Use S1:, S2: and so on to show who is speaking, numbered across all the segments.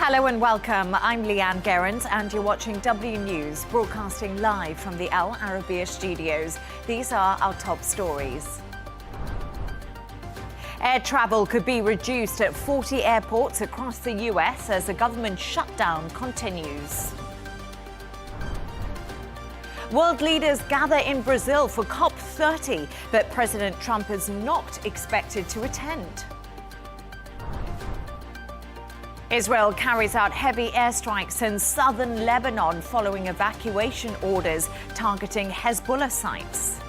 S1: Hello and welcome. I'm Leigh-Ann Gerrans and you're watching W News, broadcasting live from the Al Arabiya studios. These are our top stories. Air travel could be reduced at 40 airports across the US as the government shutdown continues. World leaders gather in Brazil for COP30, but President Trump is not expected to attend. Israel carries out heavy airstrikes in southern Lebanon following evacuation orders targeting Hezbollah sites.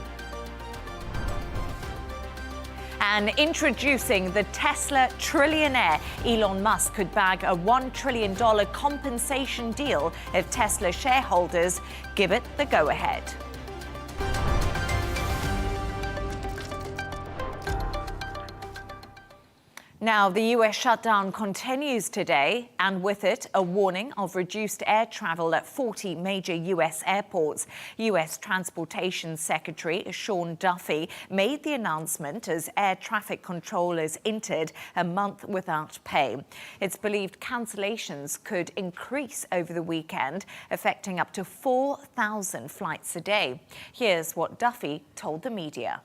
S1: And introducing the Tesla trillionaire, Elon Musk could bag a $1 trillion compensation deal if Tesla shareholders give it the go-ahead. Now, the US shutdown continues today, and with it, a warning of reduced air travel at 40 major US airports. US Transportation Secretary Sean Duffy made the announcement as air traffic controllers entered a month without pay. It's believed cancellations could increase over the weekend, affecting up to 4,000 flights a day. Here's what Duffy told the media.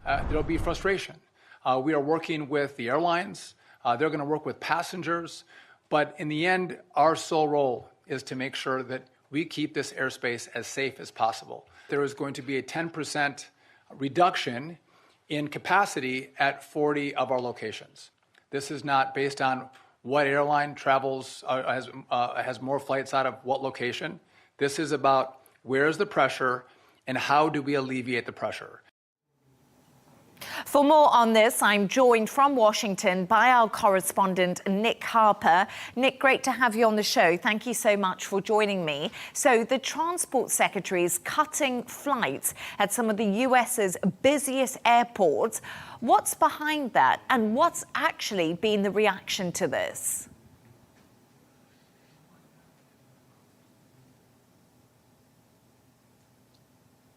S2: There'll be frustration. We are working with the airlines. They're going to work with passengers. But in the end, our sole role is to make sure that we keep this airspace as safe as possible. There is going to be a 10% reduction in capacity at 40 of our locations. This is not based on what airline travels, has more flights out of what location. This is about where is the pressure and how do we alleviate the pressure.
S1: For more on this, I'm joined from Washington by our correspondent, Nick Harper. Nick, great to have you on the show. Thank you so much for joining me. So the Transport Secretary is cutting flights at some of the US's busiest airports. What's behind that, and what's actually been the reaction to this?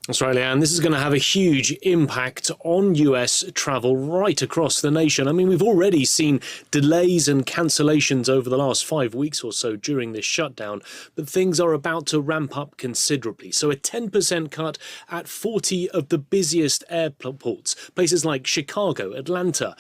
S3: That's right, Leigh-Ann. This is going to have a huge impact on US travel right across the nation. I mean, we've already seen delays and cancellations over the last 5 weeks or so during this shutdown, but things are about to ramp up considerably. So a 10% cut at 40 of the busiest airports, places like Chicago, Atlanta,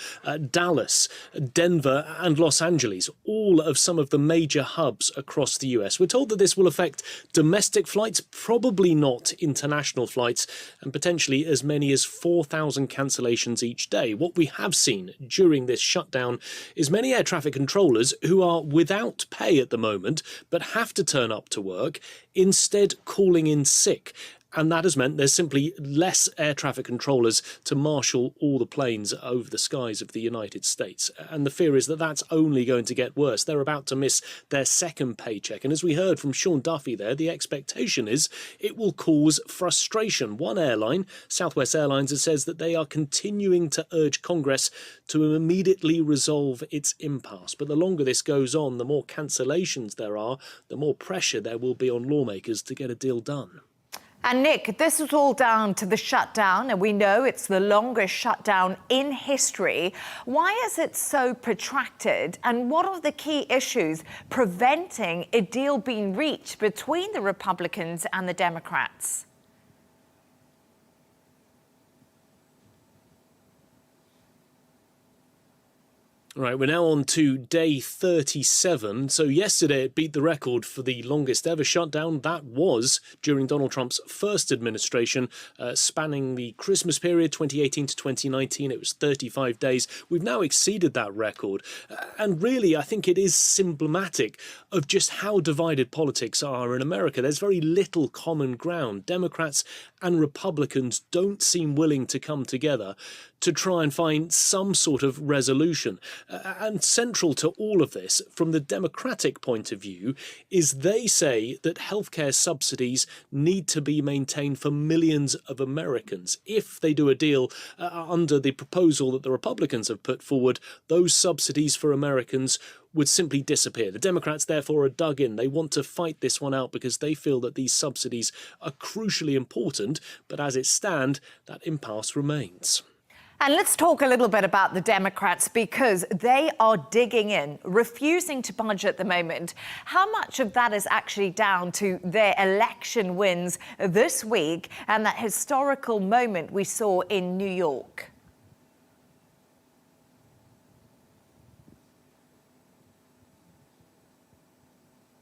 S3: Dallas, Denver and Los Angeles, all of some of the major hubs across the US. We're told that this will affect domestic flights, probably not international flights, and potentially as many as 4,000 cancellations each day. What we have seen during this shutdown is many air traffic controllers who are without pay at the moment but have to turn up to work, instead calling in sick. And that has meant there's simply less air traffic controllers to marshal all the planes over the skies of the United States. And the fear is that that's only going to get worse. They're about to miss their second paycheck. And as we heard from Sean Duffy there, the expectation is it will cause frustration. One airline, Southwest Airlines, says that they are continuing to urge Congress to immediately resolve its impasse. But the longer this goes on, the more cancellations there are, the more pressure there will be on lawmakers to get a deal done.
S1: And Nick, this is all down to the shutdown, and we know it's the longest shutdown in history. Why is it so protracted, and what are the key issues preventing a deal being reached between the Republicans and the Democrats?
S3: Right, we're now on to day 37. So yesterday it beat the record for the longest ever shutdown. That was during Donald Trump's first administration, spanning the Christmas period, 2018 to 2019. It was 35 days. We've now exceeded that record. And really, I think it is symptomatic of just how divided politics are in America. There's very little common ground. Democrats and Republicans don't seem willing to come together to try and find some sort of resolution. And central to all of this, from the Democratic point of view, is they say that healthcare subsidies need to be maintained for millions of Americans. If they do a deal under the proposal that the Republicans have put forward, those subsidies for Americans would simply disappear. The Democrats, therefore, are dug in. They want to fight this one out because they feel that these subsidies are crucially important. But as it stands, that impasse remains.
S1: And let's talk a little bit about the Democrats, because they are digging in, refusing to budge at the moment. How much of that is actually down to their election wins this week and that historical moment we saw in New York?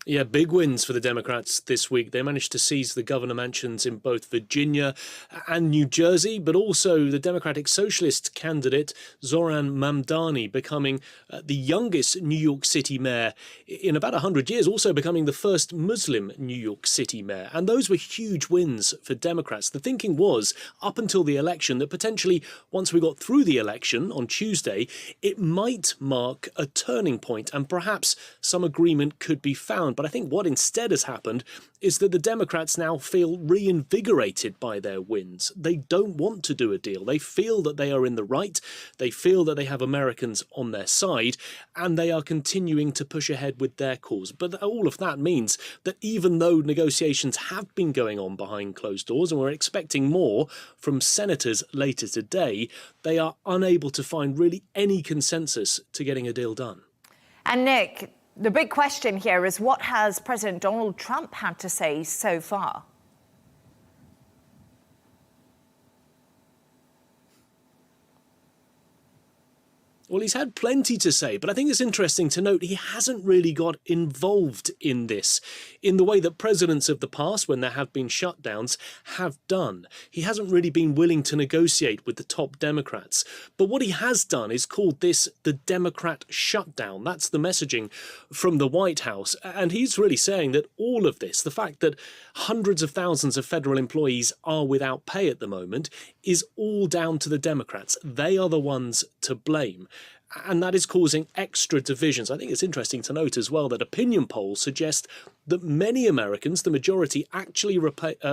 S3: Yeah, big wins for the Democrats this week. They managed to seize the governor mansions in both Virginia and New Jersey, but also the Democratic Socialist candidate Zoran Mamdani becoming the youngest New York City mayor in about 100 years, also becoming the first Muslim New York City mayor. And those were huge wins for Democrats. The thinking was, up until the election, that potentially once we got through the election on Tuesday, it might mark a turning point and perhaps some agreement could be found. But I think what instead has happened is that the Democrats now feel reinvigorated by their wins. They don't want to do a deal. They feel that they are in the right. They feel that they have Americans on their side, and they are continuing to push ahead with their cause. But all of that means that even though negotiations have been going on behind closed doors, and we're expecting more from senators later today, they are unable to find really any consensus to getting a deal done.
S1: And Nick, the big question here is, what has President Donald Trump had to say so far?
S3: Well, he's had plenty to say, but I think it's interesting to note he hasn't really got involved in this in the way that presidents of the past, when there have been shutdowns, have done. He hasn't really been willing to negotiate with the top Democrats. But what he has done is called this the Democrat shutdown. That's the messaging from the White House. And he's really saying that all of this, the fact that hundreds of thousands of federal employees are without pay at the moment, is all down to the Democrats. They are the ones to blame. And that is causing extra divisions. I think it's interesting to note as well that opinion polls suggest that many Americans, the majority, actually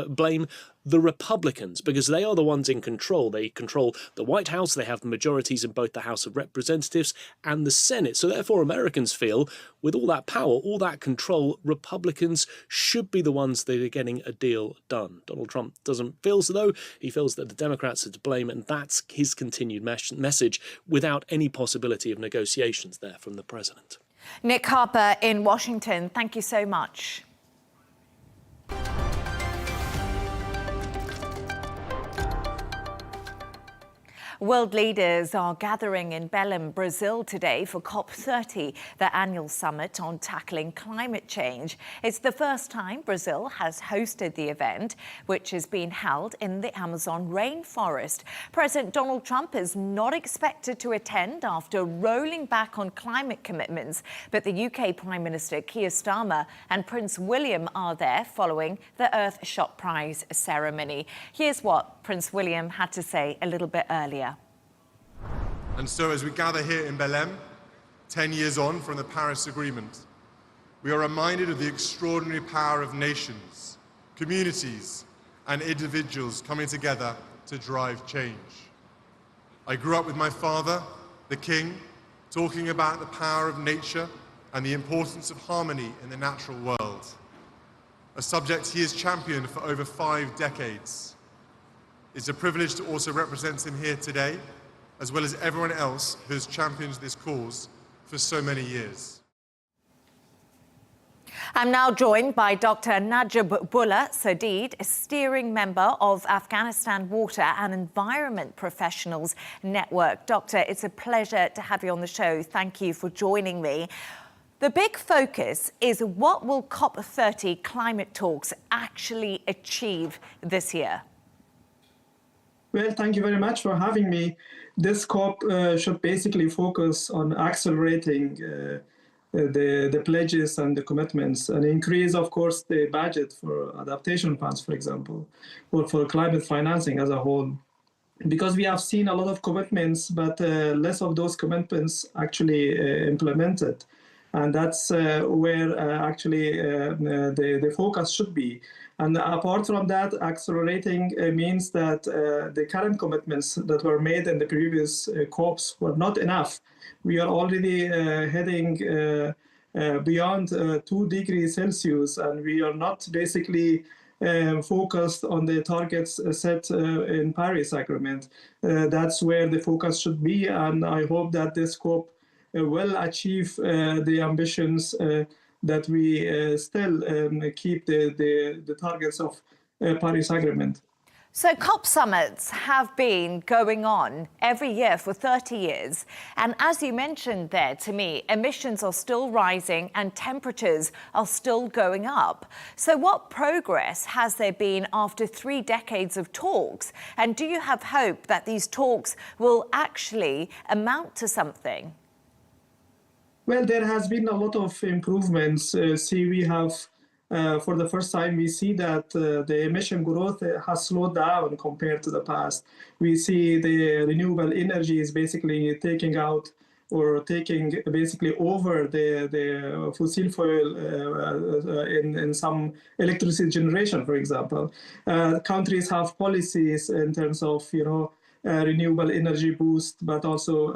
S3: blame the Republicans because they are the ones in control. They control the White House. They have the majorities in both the House of Representatives and the Senate. So therefore, Americans feel with all that power, all that control, Republicans should be the ones that are getting a deal done. Donald Trump doesn't feel so, though. He feels that the Democrats are to blame, and that's his continued message without any possibility of negotiations there from the president.
S1: Nick Harper in Washington, thank you so much. World leaders are gathering in Belém, Brazil today for COP30, the annual summit on tackling climate change. It's the first time Brazil has hosted the event, which is being held in the Amazon rainforest. President Donald Trump is not expected to attend after rolling back on climate commitments, but the UK Prime Minister Keir Starmer and Prince William are there following the Earthshot Prize ceremony. Here's what Prince William had to say a little bit earlier.
S4: And so as we gather here in Belém, 10 years on from the Paris Agreement, we are reminded of the extraordinary power of nations, communities, and individuals coming together to drive change. I grew up with my father, the King, talking about the power of nature and the importance of harmony in the natural world, a subject he has championed for over 5 decades. It's a privilege to also represent him here today, as well as everyone else who has championed this cause for so many years.
S1: I'm now joined by Dr. Najibullah Sadid, a steering member of Afghanistan Water and Environment Professionals Network. Doctor, it's a pleasure to have you on the show. Thank you for joining me. The big focus is, what will COP30 climate talks actually achieve this year?
S5: Well, thank you very much for having me. This COP should basically focus on accelerating the pledges and the commitments, and increase, of course, the budget for adaptation funds, for example, or for climate financing as a whole. Because we have seen a lot of commitments, but less of those commitments actually implemented. And that's where actually the focus should be. And apart from that, accelerating means that the current commitments that were made in the previous COPs were not enough. We are already heading beyond 2 degrees Celsius, and we are not basically focused on the targets set in Paris Agreement. That's where the focus should be, and I hope that this COP will achieve the ambitions that we still keep the targets of Paris Agreement.
S1: So COP summits have been going on every year for 30 years. And as you mentioned there to me, emissions are still rising and temperatures are still going up. So what progress has there been after 3 decades of talks? And do you have hope that these talks will actually amount to something?
S5: Well, there has been a lot of improvements. We have, for the first time, we see that the emission growth has slowed down compared to the past. We see the renewable energy is basically taking out or taking basically over the fossil fuel in some electricity generation, for example. Countries have policies in terms of, renewable energy boost, but also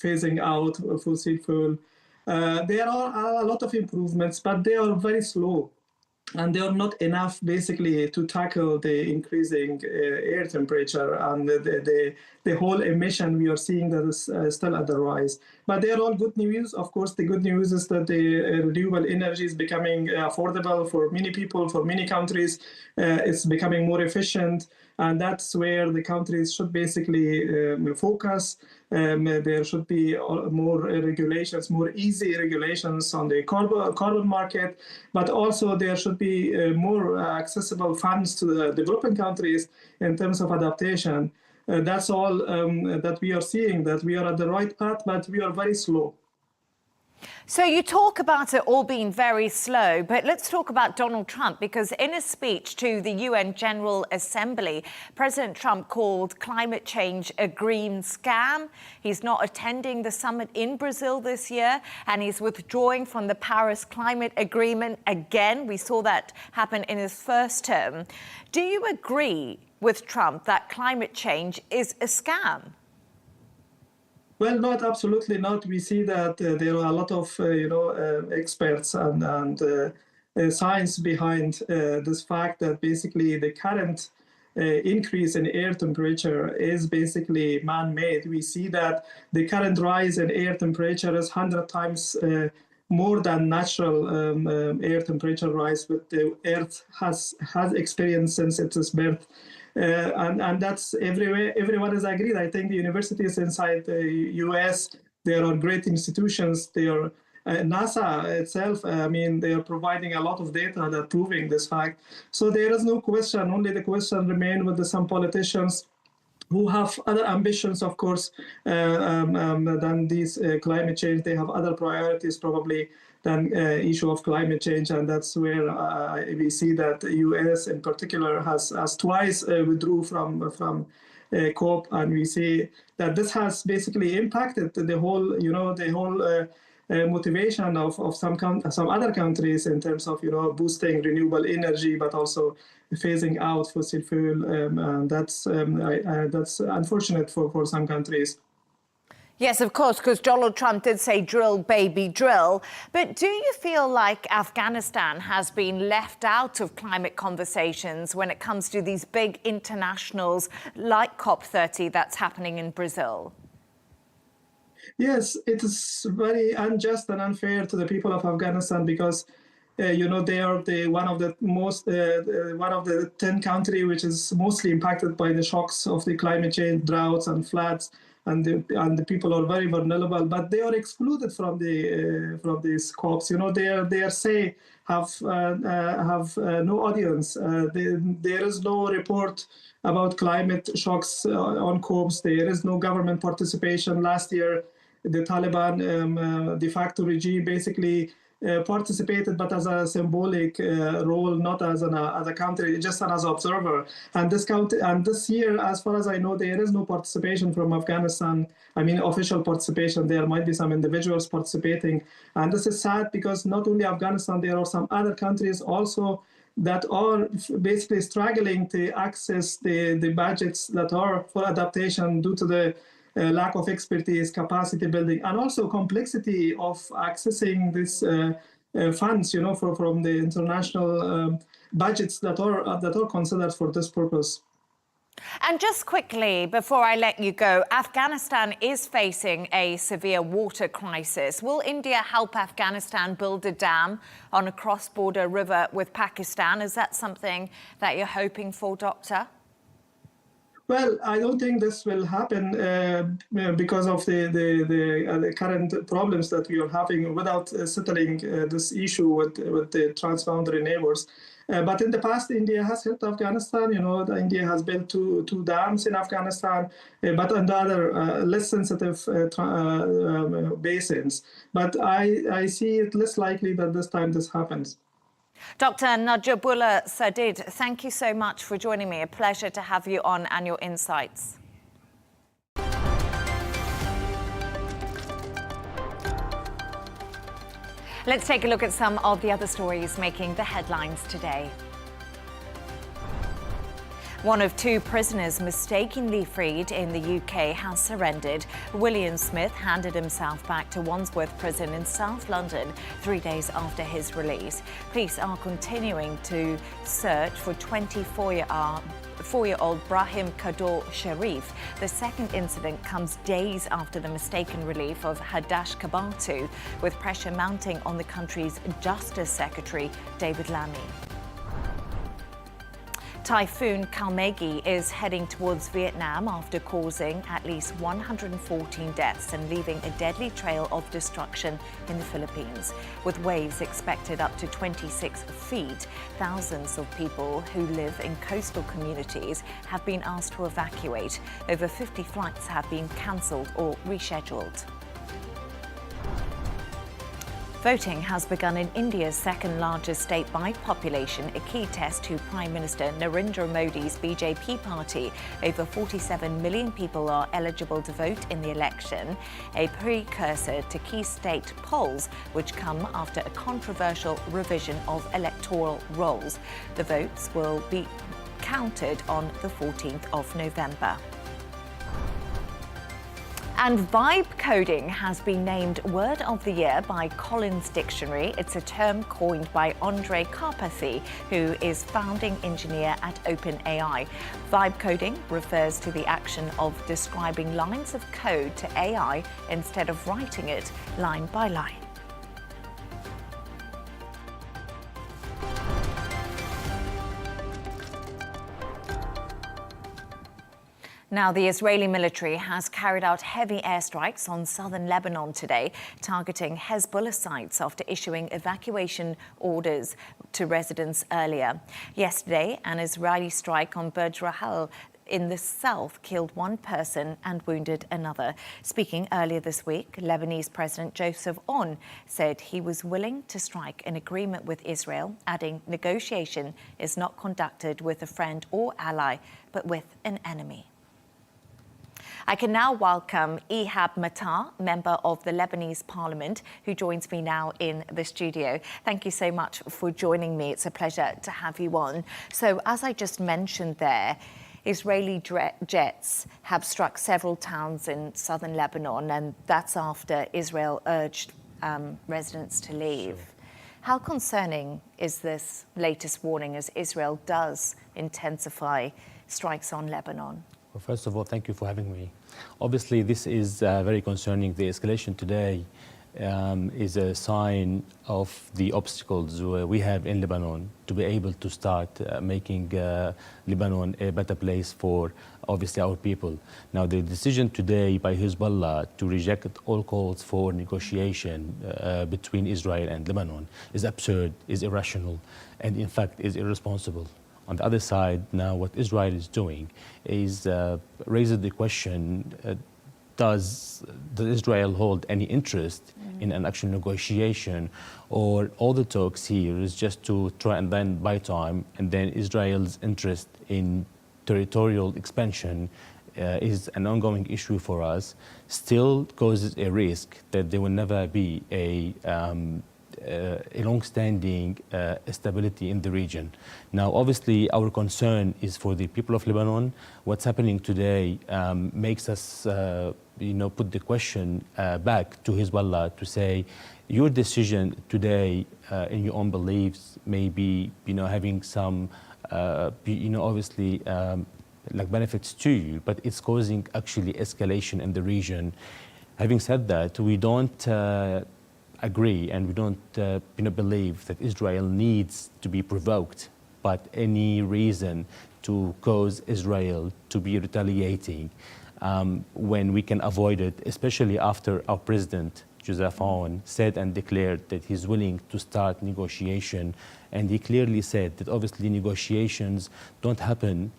S5: phasing out fossil fuel. There are a lot of improvements, but they are very slow. And they are not enough, basically, to tackle the increasing air temperature and the whole emission we are seeing that is still at the rise. But they are all good news. Of course, the good news is that the renewable energy is becoming affordable for many people, for many countries. It's becoming more efficient. And that's where the countries should basically focus. There should be more regulations, more easy regulations on the carbon market, but also there should be more accessible funds to the developing countries in terms of adaptation. That's all that we are seeing, that we are at the right path, but we are very slow.
S1: So you talk about it all being very slow, but let's talk about Donald Trump, because in a speech to the UN General Assembly, President Trump called climate change a green scam. He's not attending the summit in Brazil this year, and he's withdrawing from the Paris Climate Agreement again. We saw that happen in his first term. Do you agree with Trump that climate change is a scam?
S5: Well, not absolutely not. We see that there are a lot of experts and science behind this fact that basically the current increase in air temperature is basically man-made. We see that the current rise in air temperature is 100 times more than natural air temperature rise, which the Earth has experienced since its birth. And that's everywhere. Everyone is agreed. I think the universities inside the US, there are great institutions. They are NASA itself. They are providing a lot of data that proving this fact. So there is no question. Only the question remains with some politicians who have other ambitions, of course, than this climate change. They have other priorities, probably, than issue of climate change, and that's where we see that the U.S. in particular has twice withdrew from COP, and we see that this has basically impacted the whole, motivation of some other countries in terms of boosting renewable energy, but also phasing out fossil fuel. And that's unfortunate for some countries.
S1: Yes, of course, because Donald Trump did say drill, baby, drill. But do you feel like Afghanistan has been left out of climate conversations when it comes to these big internationals like COP30 that's happening in Brazil?
S5: Yes, it is very unjust and unfair to the people of Afghanistan because, they are one of the 10 countries which is mostly impacted by the shocks of the climate change, droughts and floods. And the people are very vulnerable, but they are excluded from these COPs. Their say have no audience. There is no report about climate shocks on COPs. There is no government participation. Last year, the Taliban de facto regime basically participated, but as a symbolic role, not as a country, just as an observer. And this year, as far as I know, there is no participation from Afghanistan. Official participation. There might be some individuals participating, and this is sad because not only Afghanistan, there are some other countries also that are basically struggling to access the budgets that are for adaptation due to the lack of expertise, capacity building, and also complexity of accessing these funds, from the international budgets that are considered for this purpose.
S1: And just quickly, before I let you go, Afghanistan is facing a severe water crisis. Will India help Afghanistan build a dam on a cross-border river with Pakistan? Is that something that you're hoping for, Doctor?
S5: Well, I don't think this will happen because of the current problems that we are having without settling this issue with the transboundary neighbors. But in the past, India has helped Afghanistan. India has built two dams in Afghanistan, but on the other less sensitive basins. But I see it less likely that this time this happens.
S1: Dr. Najibullah Sadid, thank you so much for joining me. A pleasure to have you on and your insights. Let's take a look at some of the other stories making the headlines today. One of two prisoners mistakenly freed in the UK has surrendered. William Smith handed himself back to Wandsworth Prison in South London 3 days after his release. Police are continuing to search for 24-year-old Brahim Kador Sharif. The second incident comes days after the mistaken relief of Hadash Kabatu, with pressure mounting on the country's Justice Secretary, David Lammy. Typhoon Kalmegi is heading towards Vietnam after causing at least 114 deaths and leaving a deadly trail of destruction in the Philippines. With waves expected up to 26 feet, thousands of people who live in coastal communities have been asked to evacuate. Over 50 flights have been cancelled or rescheduled. Voting has begun in India's second-largest state by population, a key test to Prime Minister Narendra Modi's BJP party. Over 47 million people are eligible to vote in the election, a precursor to key state polls, which come after a controversial revision of electoral rolls. The votes will be counted on the 14th of November. And vibe coding has been named Word of the Year by Collins Dictionary. It's a term coined by Andre Karpathy, who is founding engineer at OpenAI. Vibe coding refers to the action of describing lines of code to AI instead of writing it line by line. Now, the Israeli military has carried out heavy airstrikes on southern Lebanon today, targeting Hezbollah sites after issuing evacuation orders to residents earlier. Yesterday, an Israeli strike on Burj Rahal in the south killed one person and wounded another. Speaking earlier this week, Lebanese President Joseph Aoun said he was willing to strike an agreement with Israel, adding negotiation is not conducted with a friend or ally, but with an enemy. I can now welcome Ihab Matar, member of the Lebanese Parliament, who joins me now in the studio. Thank you so much for joining me. It's a pleasure to have you on. So, as I just mentioned there, Israeli jets have struck several towns in southern Lebanon, and that's after Israel urged residents to leave. Sure. How concerning is this latest warning as Israel does intensify strikes on Lebanon?
S6: Well, first of all, thank you for having me. Obviously, this is very concerning. The escalation today is a sign of the obstacles we have in Lebanon to be able to start making Lebanon a better place for, obviously, our people. Now, the decision today by Hezbollah to reject all calls for negotiation between Israel and Lebanon is absurd, is irrational, and in fact is irresponsible. On the other side, now what Israel is doing is raises the question, does Israel hold any interest in an actual negotiation, or all the talks here is just to try and then buy time, and then Israel's interest in territorial expansion is an ongoing issue for us, still causes a risk that there will never be a a long-standing stability in the region. Now, obviously, our concern is for the people of Lebanon. What's happening today makes us, put the question back to Hezbollah to say, your decision today in your own beliefs may be, having some, obviously, like benefits to you, but it's causing actually escalation in the region. Having said that, we don't agree and we don't believe that Israel needs to be provoked by any reason to cause Israel to be retaliating when we can avoid it, especially after our president, Joseph Aoun, said and declared that he's willing to start negotiation. And he clearly said that obviously negotiations don't happen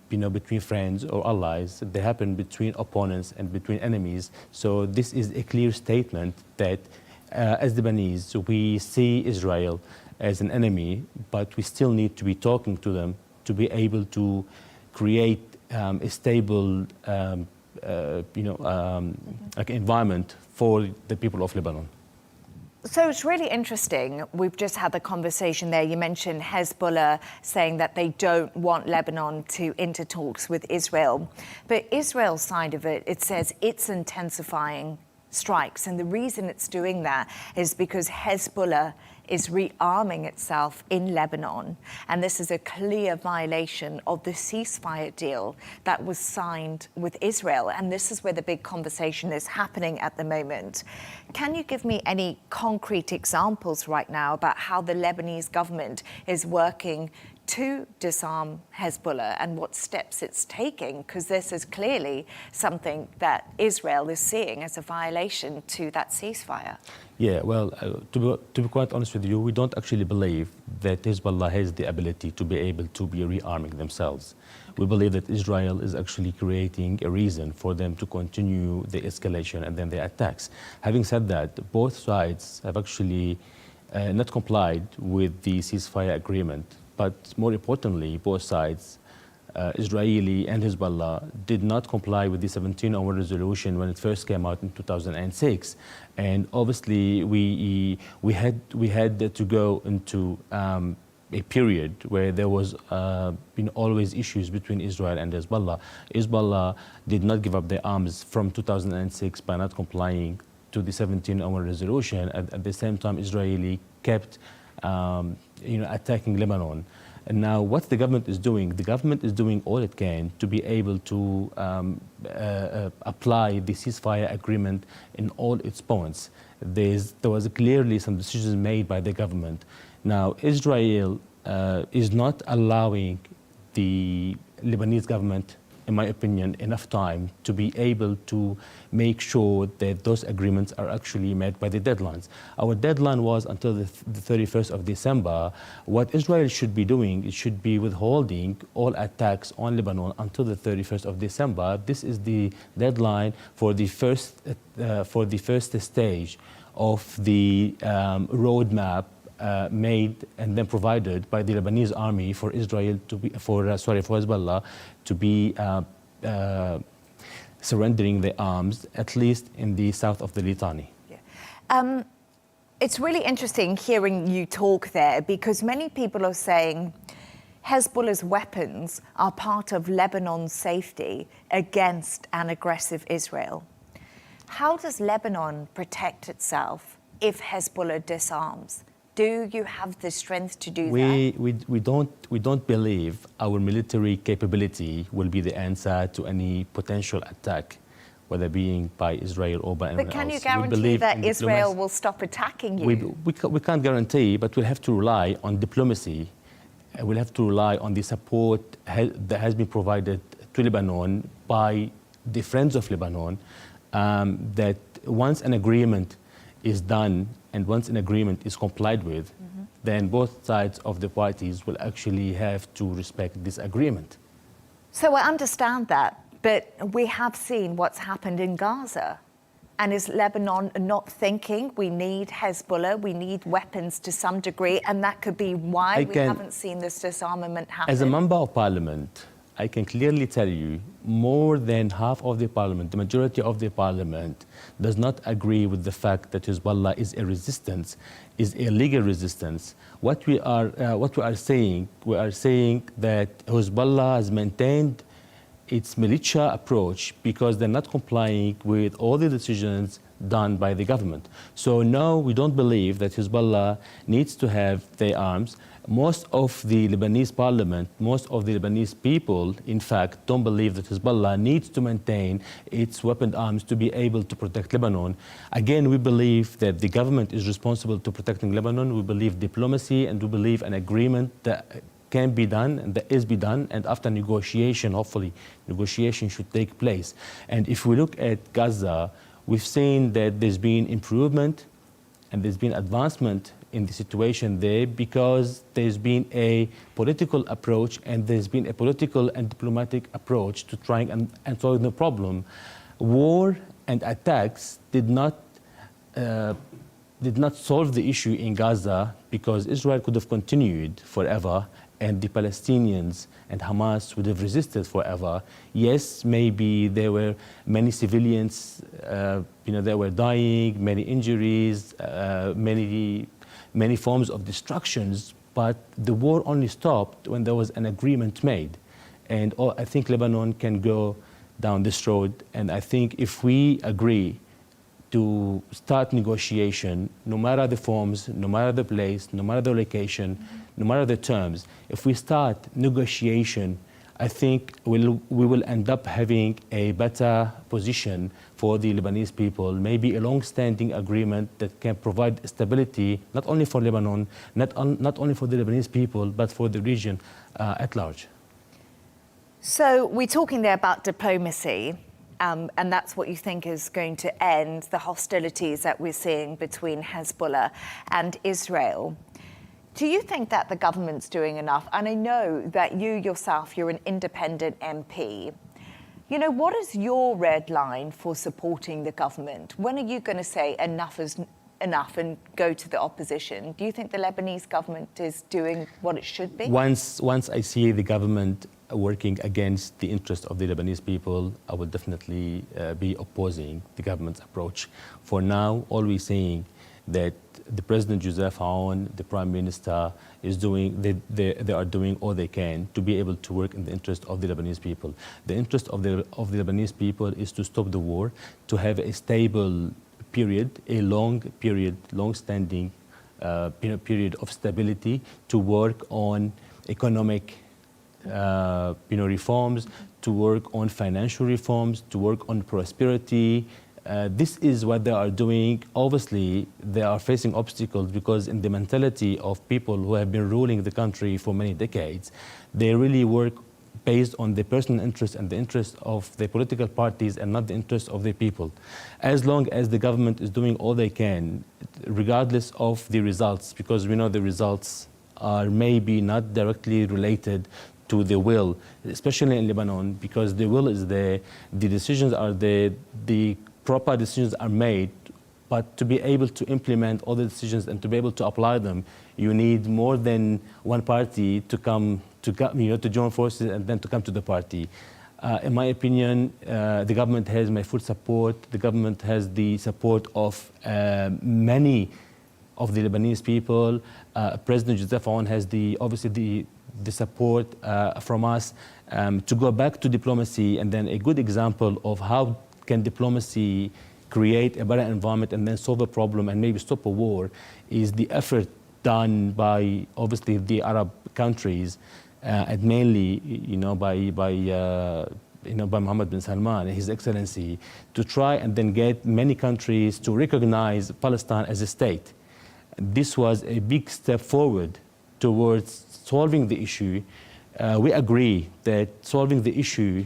S6: between friends or allies. They happen between opponents and between enemies. So this is a clear statement that as Lebanese, we see Israel as an enemy, but we still need to be talking to them to be able to create a stable environment for the people of Lebanon.
S1: So it's really interesting. We've just had the conversation there. You mentioned Hezbollah saying that they don't want Lebanon to enter talks with Israel. But Israel's side of it, it says it's intensifying strikes. And the reason it's doing that is because Hezbollah is rearming itself in Lebanon. And this is a clear violation of the ceasefire deal that was signed with Israel. And this is where the big conversation is happening at the moment. Can you give me any concrete examples right now about how the Lebanese government is working to disarm Hezbollah and what steps it's taking? Because this is clearly something that Israel is seeing as a violation to that ceasefire.
S6: Yeah, well, to be quite honest with you, we don't actually believe that Hezbollah has the ability to be able to be rearming themselves. We believe that Israel is actually creating a reason for them to continue the escalation and then the attacks. Having said that, both sides have actually not complied with the ceasefire agreement. But more importantly, both sides, Israeli and Hezbollah, did not comply with the 1701 resolution when it first came out in 2006. And obviously, we had to go into a period where there was always issues between Israel and Hezbollah. Hezbollah did not give up their arms from 2006 by not complying to the 1701 resolution. At the same time, Israeli kept attacking Lebanon. And now what the government is doing all it can to be able to apply the ceasefire agreement in all its points. There was clearly some decisions made by the government. Now, Israel is not allowing the Lebanese government, in my opinion, enough time to be able to make sure that those agreements are actually met by the deadlines. Our deadline was until the 31st of December. What Israel should be doing, it should be withholding all attacks on Lebanon until the 31st of December. This is the deadline for the first stage of the roadmap made and then provided by the Lebanese army for Israel to be for Hezbollah to be surrendering their arms, at least in the south of the Litani.
S1: Yeah. It's really interesting hearing you talk there, because many people are saying Hezbollah's weapons are part of Lebanon's safety against an aggressive Israel. How does Lebanon protect itself if Hezbollah disarms? Do you have the strength to do that?
S6: We don't believe our military capability will be the answer to any potential attack, whether being by Israel or by anyone else.
S1: But can you guarantee that Israel will stop attacking you?
S6: We can't guarantee, but we'll have to rely on diplomacy. We'll have to rely on the support that has been provided to Lebanon by the friends of Lebanon, that once an agreement is done and once an agreement is complied with, then both sides of the parties will actually have to respect this agreement.
S1: So I understand that, but we have seen what's happened in Gaza. And is Lebanon not thinking we need Hezbollah, we need weapons to some degree, and that could be why we haven't seen this disarmament happen?
S6: As a member of parliament, I can clearly tell you more than half of the parliament, the majority of the parliament, does not agree with the fact that Hezbollah is a resistance, is a legal resistance. What we are saying that Hezbollah has maintained its militia approach because they're not complying with all the decisions done by the government. So no, we don't believe that Hezbollah needs to have their arms. Most of the Lebanese parliament, most of the Lebanese people, in fact, don't believe that Hezbollah needs to maintain its weapon arms to be able to protect Lebanon. Again, we believe that the government is responsible to protecting Lebanon. We believe diplomacy, and we believe an agreement that can be done and that is be done, and after negotiation, hopefully, negotiation should take place. And if we look at Gaza, we've seen that there's been improvement and there's been advancement in the situation there because there's been a political approach and there's been a political and diplomatic approach to trying and solving the problem. War and attacks did not solve the issue in Gaza because Israel could have continued forever and the Palestinians and Hamas would have resisted forever. Yes, maybe there were many civilians, they were dying, many injuries, many forms of destructions, but the war only stopped when there was an agreement made. And I think Lebanon can go down this road, and I think if we agree to start negotiation, no matter the forms, no matter the place, no matter the location, no matter the terms, if we start negotiation, I think we will end up having a better position for the Lebanese people, maybe a long-standing agreement that can provide stability, not only for Lebanon, not only for the Lebanese people, but for the region at large.
S1: So we're talking there about diplomacy. And that's what you think is going to end the hostilities that we're seeing between Hezbollah and Israel. Do you think that the government's doing enough? And I know that you yourself, you're an independent MP. What is your red line for supporting the government? When are you going to say enough is enough and go to the opposition? Do you think the Lebanese government is doing what it should be?
S6: Once I see the government working against the interest of the Lebanese people, I will definitely be opposing the government's approach. For now, all we're saying that the President Joseph Aoun, the Prime Minister, is doing, they are doing all they can to be able to work in the interest of the Lebanese people. The interest of the Lebanese people is to stop the war, to have a stable period, a long-standing period of stability, to work on economic reforms, to work on financial reforms, to work on prosperity. This is what they are doing. Obviously, they are facing obstacles because in the mentality of people who have been ruling the country for many decades, they really work based on the personal interest and the interest of the political parties and not the interest of the people. As long as the government is doing all they can, regardless of the results, because we know the results are maybe not directly related to the will, especially in Lebanon, because the will is there, the decisions are there, the proper decisions are made, but to be able to implement all the decisions and to be able to apply them, you need more than one party to come to join forces and then to come to the party. In my opinion, the government has my full support. The government has the support of many of the Lebanese people. President Joseph Aoun has obviously the support from us to go back to diplomacy, and then a good example of how can diplomacy create a better environment and then solve a problem and maybe stop a war is the effort done by obviously the Arab countries and mainly by Mohammed bin Salman, His Excellency, to try and then get many countries to recognize Palestine as a state. This was a big step forward towards solving the issue. We agree that solving the issue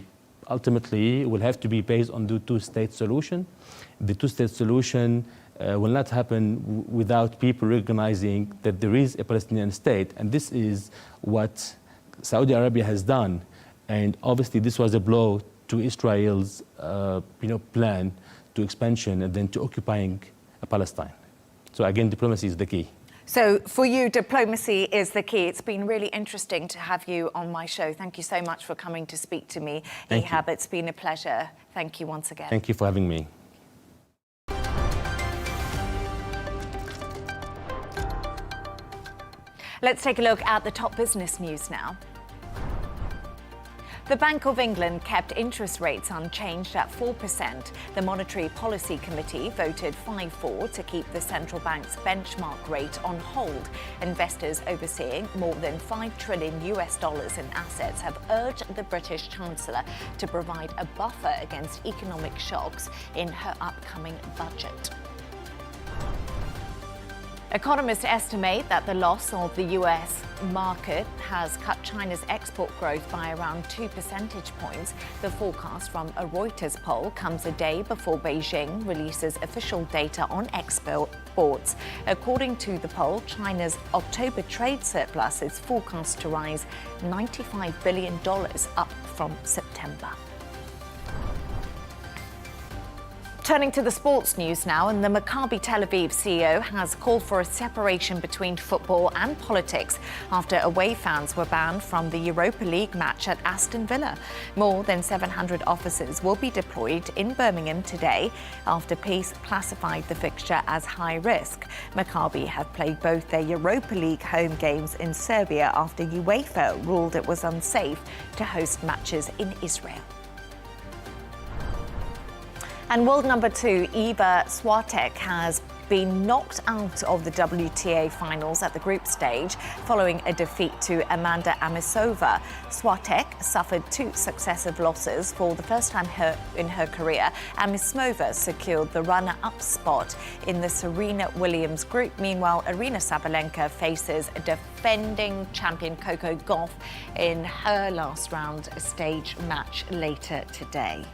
S6: ultimately will have to be based on the two-state solution. The two-state solution will not happen without people recognizing that there is a Palestinian state, and this is what Saudi Arabia has done. And obviously this was a blow to Israel's plan to expansion and then to occupying Palestine. So again, diplomacy is the key.
S1: So for you, diplomacy is the key. It's been really interesting to have you on my show. Thank you so much for coming to speak to me. Ihab, it's been a pleasure. Thank you once again.
S6: Thank you for having me.
S1: Let's take a look at the top business news now. The Bank of England kept interest rates unchanged at 4%. The Monetary Policy Committee voted 5-4 to keep the central bank's benchmark rate on hold. Investors overseeing more than $5 trillion in assets have urged the British Chancellor to provide a buffer against economic shocks in her upcoming budget. Economists estimate that the loss of the US market has cut China's export growth by around 2 percentage points. The forecast from a Reuters poll comes a day before Beijing releases official data on exports. According to the poll, China's October trade surplus is forecast to rise $95 billion, up from September. Turning to the sports news now, and the Maccabi Tel Aviv CEO has called for a separation between football and politics after away fans were banned from the Europa League match at Aston Villa. More than 700 officers will be deployed in Birmingham today after police classified the fixture as high risk. Maccabi have played both their Europa League home games in Serbia after UEFA ruled it was unsafe to host matches in Israel. And world number 2, Iga Swiatek, has been knocked out of the WTA finals at the group stage following a defeat to Amanda Amisova. Swiatek suffered 2 successive losses for the first time in her career. Amisova secured the runner-up spot in the Serena Williams group. Meanwhile, Aryna Sabalenka faces defending champion Coco Gauff in her last round stage match later today.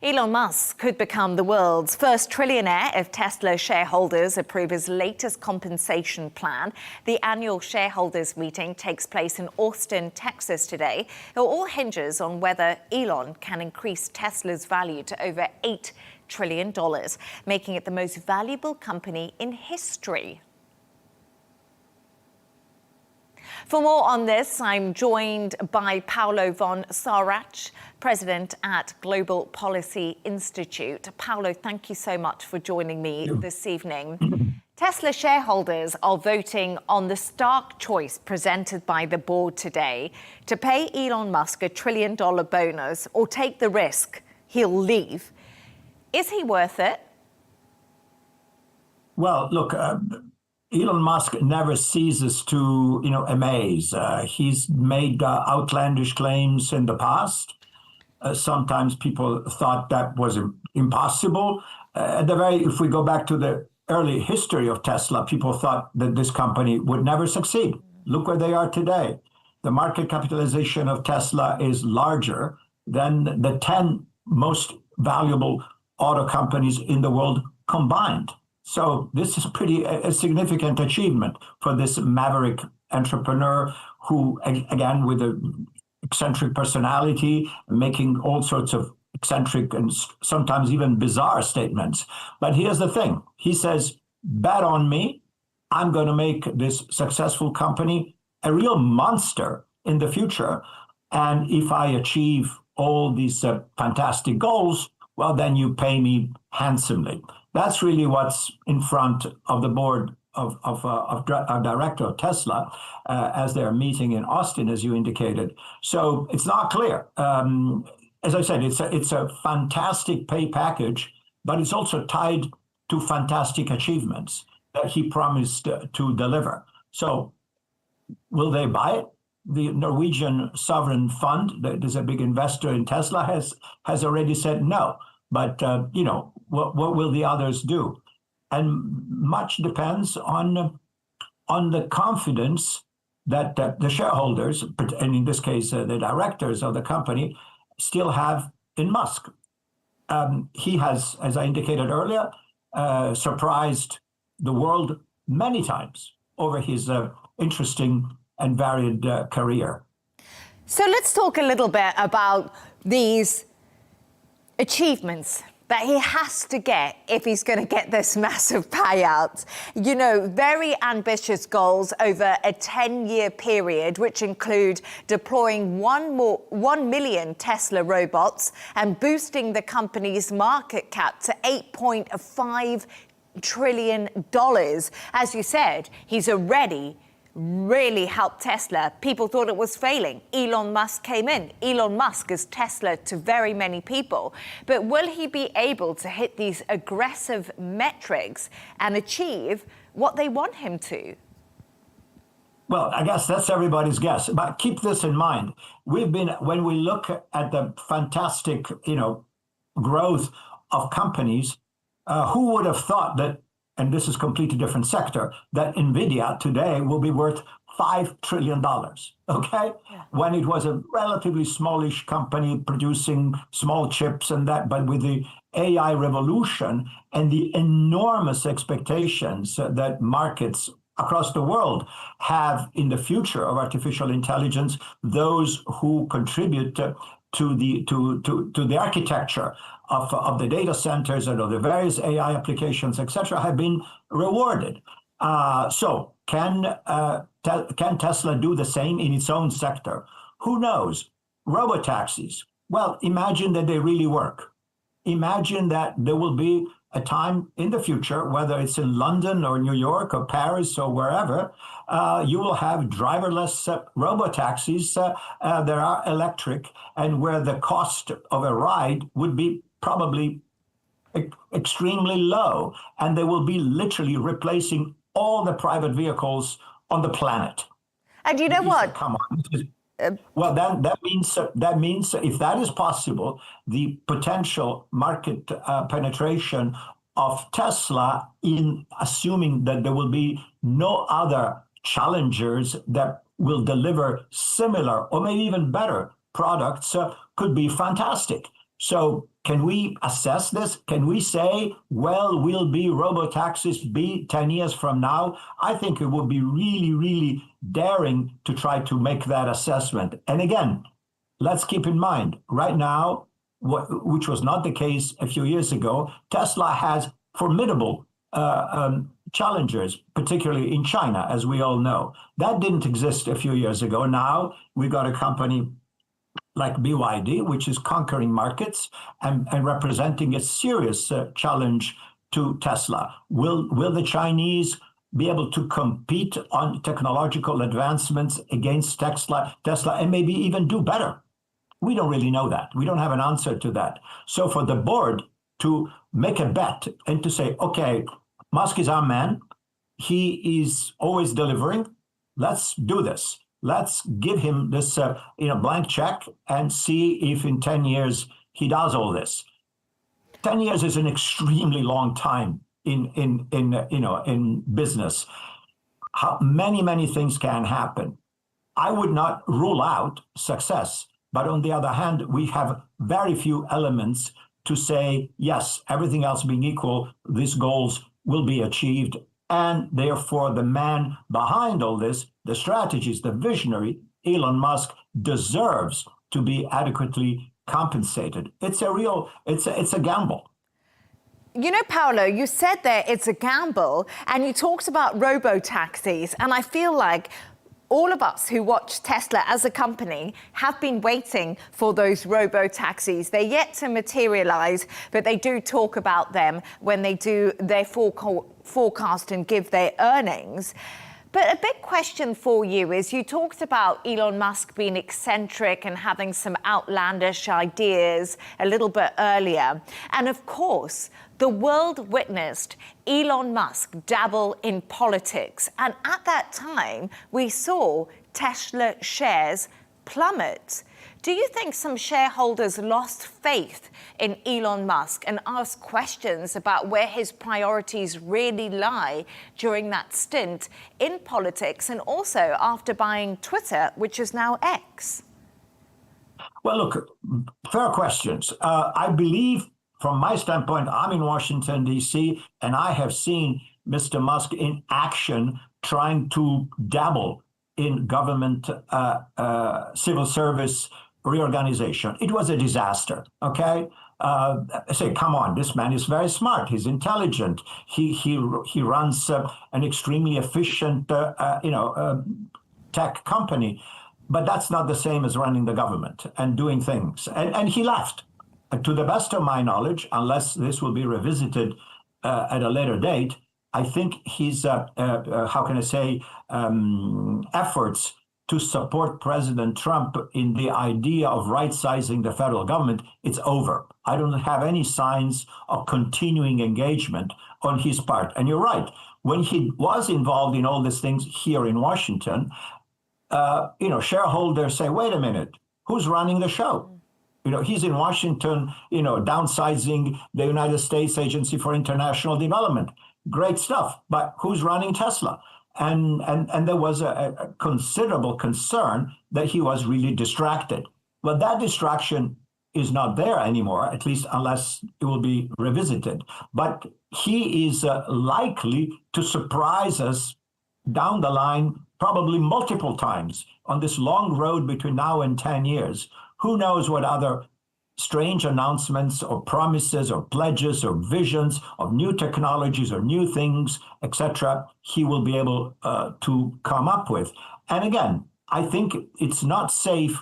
S1: Elon Musk could become the world's first trillionaire if Tesla shareholders approve his latest compensation plan. The annual shareholders meeting takes place in Austin, Texas today. It all hinges on whether Elon can increase Tesla's value to over $8 trillion, making it the most valuable company in history. For more on this, I'm joined by Paolo von Schirach, President at Global Policy Institute. Paolo, thank you so much for joining me this evening. Tesla shareholders are voting on the stark choice presented by the board today to pay Elon Musk a $1 trillion bonus or take the risk he'll leave. Is he worth it?
S7: Well, look, Elon Musk never ceases to, amaze. He's made outlandish claims in the past. Sometimes people thought that was impossible. If we go back to the early history of Tesla, people thought that this company would never succeed. Look where they are today. The market capitalization of Tesla is larger than the 10 most valuable auto companies in the world combined. So this is a significant achievement for this maverick entrepreneur who, again, with an eccentric personality, making all sorts of eccentric and sometimes even bizarre statements. But here's the thing. He says, bet on me. I'm going to make this successful company a real monster in the future. And if I achieve all these fantastic goals, well, then you pay me handsomely. That's really what's in front of the board of director of Tesla as they're meeting in Austin, as you indicated. So it's not clear. As I said, it's a fantastic pay package, but it's also tied to fantastic achievements that he promised to deliver. So will they buy it? The Norwegian sovereign fund, that is a big investor in Tesla, has already said no. But, what will the others do? And much depends on the confidence that the shareholders, and in this case, the directors of the company, still have in Musk. He has, as I indicated earlier, surprised the world many times over his interesting and varied career.
S1: So let's talk a little bit about these achievements that he has to get if he's going to get this massive payout. You know, very ambitious goals over a 10-year period, which include deploying 1 million Tesla robots and boosting the company's market cap to $8.5 trillion. As you said, he's already really helped Tesla. People thought it was failing. Elon Musk came in. Elon Musk is Tesla to very many people. But will he be able to hit these aggressive metrics and achieve what they want him to?
S7: Well, I guess that's everybody's guess. But keep this in mind. When we look at the fantastic, growth of companies, who would have thought that, and this is a completely different sector, that NVIDIA today will be worth $5 trillion, okay? Yeah. When it was a relatively smallish company producing small chips and that, but with the AI revolution and the enormous expectations that markets across the world have in the future of artificial intelligence, those who contribute to the architecture of the data centers and of the various AI applications, etc., have been rewarded. So can Tesla do the same in its own sector? Who knows? Robotaxis. Well, imagine that they really work. Imagine that there will be a time in the future, whether it's in London or New York or Paris or wherever, you will have driverless robotaxis that are electric, and where the cost of a ride would be probably extremely low, and they will be literally replacing all the private vehicles on the planet.
S1: And you know what?
S7: Come on. Well, that means if that is possible, the potential market penetration of Tesla, in assuming that there will be no other challengers that will deliver similar or maybe even better products, could be fantastic. So can we assess this? Can we say, well, will be robotaxis be 10 years from now? I think it would be really, really daring to try to make that assessment. And again, let's keep in mind, right now, which was not the case a few years ago, Tesla has formidable challengers, particularly in China, as we all know. That didn't exist a few years ago. Now we've got a company like BYD, which is conquering markets and representing a serious challenge to Tesla. Will the Chinese be able to compete on technological advancements against Tesla and maybe even do better? We don't really know that. We don't have an answer to that. So for the board to make a bet and to say, okay, Musk is our man. He is always delivering. Let's do this. Let's give him this blank check and see if in 10 years he does all this. 10 years is an extremely long time in business. Many things can happen. I would not rule out success, but on the other hand, we have very few elements to say, yes, everything else being equal, these goals will be achieved. And therefore, the man behind all this, the strategist, the visionary, Elon Musk, deserves to be adequately compensated. It's a gamble.
S1: You know, Paolo, you said there it's a gamble, and you talked about robo-taxis, and I feel like all of us who watch Tesla as a company have been waiting for those robo-taxis. They're yet to materialize, but they do talk about them when they do their forecast and give their earnings. But a big question for you is, you talked about Elon Musk being eccentric and having some outlandish ideas a little bit earlier. And of course, the world witnessed Elon Musk dabble in politics. And at that time, we saw Tesla shares plummet. Do you think some shareholders lost faith in Elon Musk and asked questions about where his priorities really lie during that stint in politics, and also after buying Twitter, which is now X?
S7: Well, look, fair questions. I believe, from my standpoint, I'm in Washington, D.C., and I have seen Mr. Musk in action trying to dabble in government civil service reorganization. It was a disaster, okay? say, come on, this man is very smart. He's intelligent. He runs an extremely efficient, tech company. But that's not the same as running the government and doing things. And he left. To the best of my knowledge, unless this will be revisited at a later date, I think his, efforts to support President Trump in the idea of right-sizing the federal government, it's over. I don't have any signs of continuing engagement on his part. And you're right, when he was involved in all these things here in Washington, shareholders say, wait a minute, who's running the show? He's in Washington, downsizing the United States Agency for International Development. Great stuff. But who's running Tesla? And there was a considerable concern that he was really distracted. Well, that distraction is not there anymore, at least unless it will be revisited. But he is likely to surprise us down the line, probably multiple times on this long road between now and 10 years. Who knows what other strange announcements or promises or pledges or visions of new technologies or new things, etc., he will be able to come up with. And again, I think it's not safe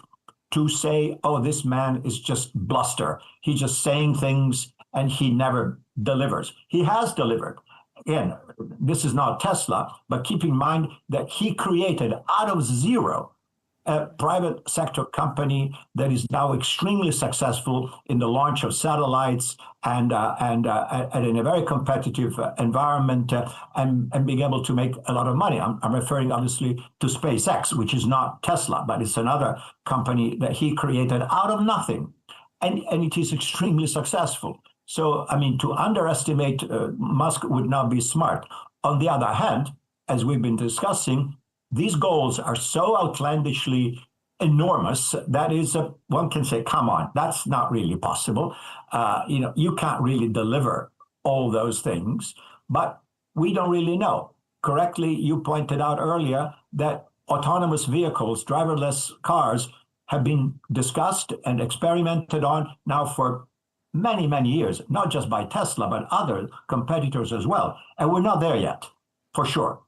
S7: to say, oh, this man is just bluster. He's just saying things and he never delivers. He has delivered. Again, this is not Tesla, but keep in mind that he created out of zero a private sector company that is now extremely successful in the launch of satellites and in a very competitive environment and being able to make a lot of money. I'm referring obviously to SpaceX, which is not Tesla, but it's another company that he created out of nothing. And it is extremely successful. So, to underestimate Musk would not be smart. On the other hand, as we've been discussing, these goals are so outlandishly enormous that is, one can say, come on, that's not really possible. You can't really deliver all those things, but we don't really know. Correctly, you pointed out earlier that autonomous vehicles, driverless cars, have been discussed and experimented on now for many, many years, not just by Tesla, but other competitors as well. And we're not there yet, for sure.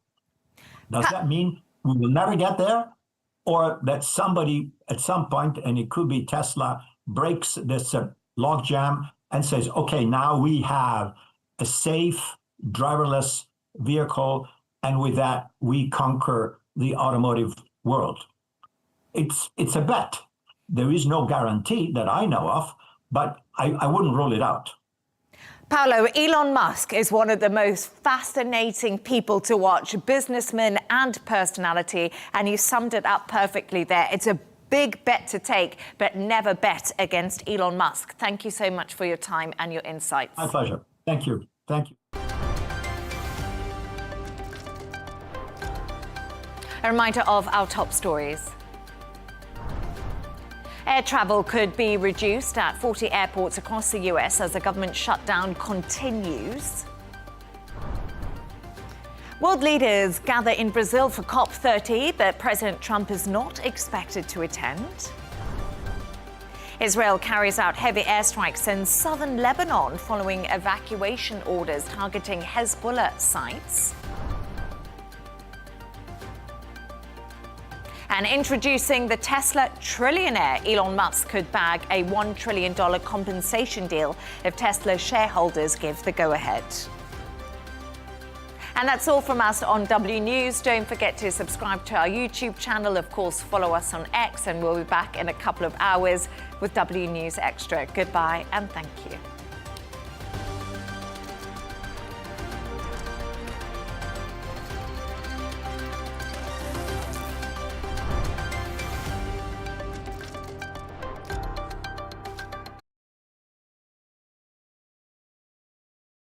S7: Does that mean we will never get there? Or that somebody at some point, and it could be Tesla, breaks this logjam and says, okay, now we have a safe driverless vehicle, and with that, we conquer the automotive world. It's a bet. There is no guarantee that I know of, but I wouldn't rule it out.
S1: Paolo, Elon Musk is one of the most fascinating people to watch, businessman and personality, and you summed it up perfectly there. It's a big bet to take, but never bet against Elon Musk. Thank you so much for your time and your insights.
S7: My pleasure. Thank you. Thank you.
S1: A reminder of our top stories. Air travel could be reduced at 40 airports across the US as the government shutdown continues. World leaders gather in Brazil for COP30, but President Trump is not expected to attend. Israel carries out heavy airstrikes in southern Lebanon following evacuation orders targeting Hezbollah sites. And introducing the Tesla trillionaire, Elon Musk could bag a $1 trillion compensation deal if Tesla shareholders give the go-ahead. And that's all from us on W News. Don't forget to subscribe to our YouTube channel. Of course, follow us on X, and we'll be back in a couple of hours with W News Extra. Goodbye and thank you.